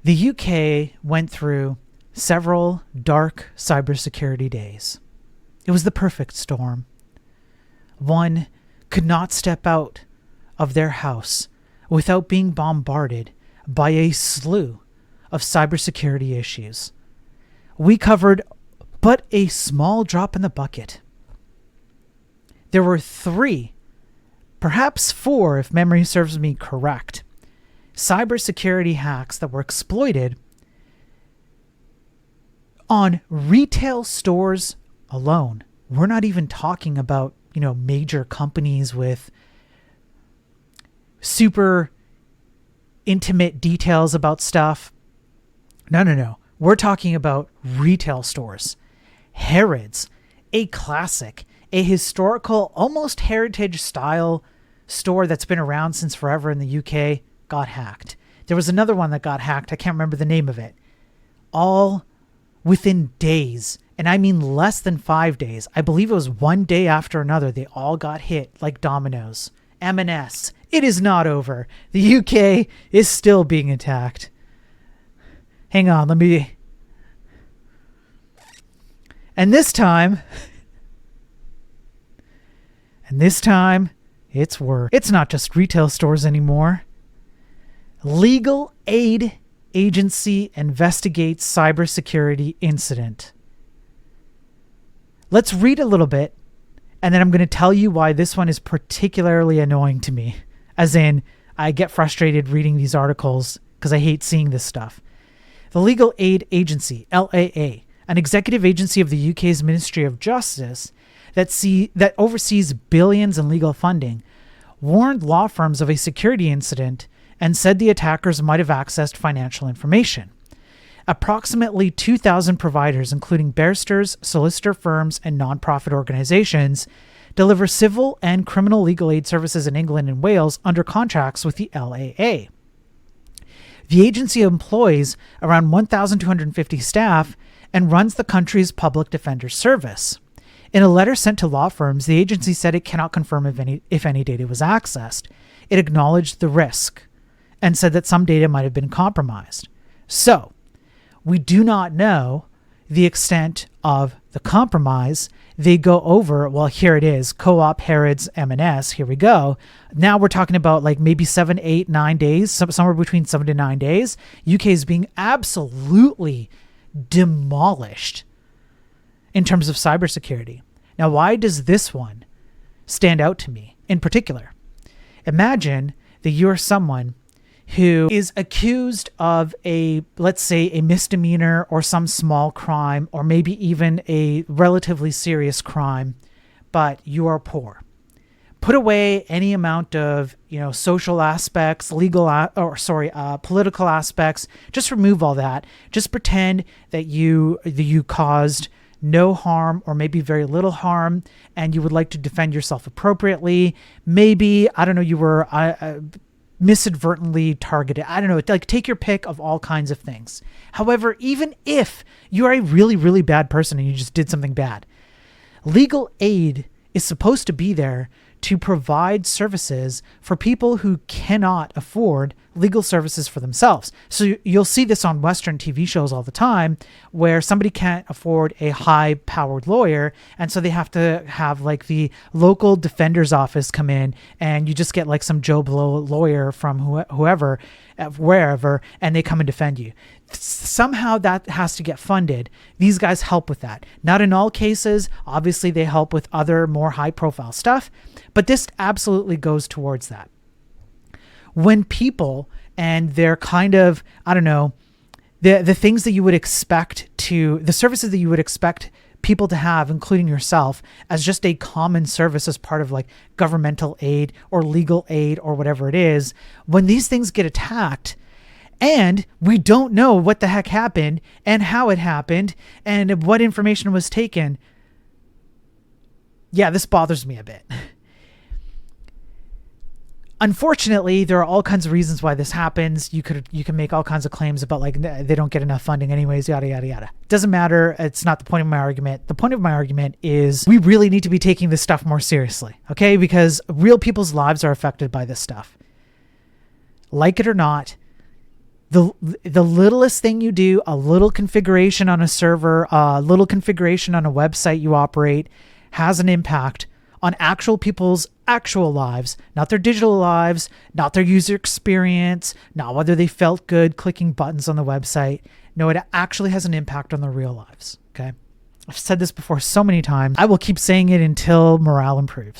The UK went through several dark cybersecurity days. It was the perfect storm. One could not step out of their house without being bombarded by a slew of cybersecurity issues. We covered but a small drop in the bucket. There were 3, perhaps 4 if memory serves me correct, cybersecurity hacks that were exploited on retail stores alone. We're not even talking about, major companies with super intimate details about stuff. No. We're talking about retail stores. Harrods, a classic, a historical, almost heritage style store that's been around since forever in the UK, got hacked. There was another one that got hacked. I can't remember the name of it. All within days, and I mean less than 5 days. I believe it was one day after another. They all got hit like dominoes. M&S, it is not over. The UK is still being attacked. Hang on, And this time, it's worse. It's not just retail stores anymore. Legal Aid Agency investigates cybersecurity incident. Let's read a little bit, and then I'm going to tell you why this one is particularly annoying to me. As in, I get frustrated reading these articles because I hate seeing this stuff. The Legal Aid Agency, LAA, an executive agency of the UK's Ministry of Justice that oversees billions in legal funding, warned law firms of a security incident and said the attackers might have accessed financial information. Approximately 2,000 providers, including barristers, solicitor firms, and nonprofit organizations, deliver civil and criminal legal aid services in England and Wales under contracts with the LAA. The agency employs around 1,250 staff and runs the country's public defender service. In a letter sent to law firms, the agency said it cannot confirm if any data was accessed. It acknowledged the risk and said that some data might have been compromised. So, we do not know the extent of the compromise. They go over, well, here it is, Co-op, Harrods, M&S, here we go. Now we're talking about like maybe 7, 8, 9 days, somewhere between 7 to 9 days. UK is being absolutely demolished in terms of cybersecurity. Now, why does this one stand out to me in particular? Imagine that you're someone who is accused of let's say a misdemeanor or some small crime, or maybe even a relatively serious crime, but you are poor. Put away any amount of, social aspects, political aspects. Just remove all that. Just pretend that you caused no harm or maybe very little harm, and you would like to defend yourself appropriately. Maybe, I don't know, you were misadvertently targeted. I don't know, like take your pick of all kinds of things. However, even if you are a really, really bad person and you just did something bad, legal aid is supposed to be there to provide services for people who cannot afford legal services for themselves. So you'll see this on Western TV shows all the time, where somebody can't afford a high-powered lawyer, and so they have to have like the local defender's office come in, and you just get like some Joe Blow lawyer from whoever, wherever, and they come and defend you. Somehow that has to get funded. These guys help with that. Not in all cases. Obviously, they help with other more high-profile stuff, but this absolutely goes towards that. When people and they're kind of, I don't know, the things that you would expect the services that you would expect people to have, including yourself, as just a common service as part of like governmental aid or legal aid or whatever it is, when these things get attacked and we don't know what the heck happened and how it happened and what information was taken, yeah, this bothers me a bit. Unfortunately, there are all kinds of reasons why this happens. You can make all kinds of claims about like they don't get enough funding anyways, yada, yada, yada. Doesn't matter. It's not the point of my argument. The point of my argument is we really need to be taking this stuff more seriously, okay? Because real people's lives are affected by this stuff. Like it or not, The littlest thing you do, a little configuration on a server, a little configuration on a website you operate, has an impact on actual people's actual lives, not their digital lives, not their user experience, not whether they felt good clicking buttons on the website. No, it actually has an impact on their real lives. Okay. I've said this before so many times. I will keep saying it until morale improves.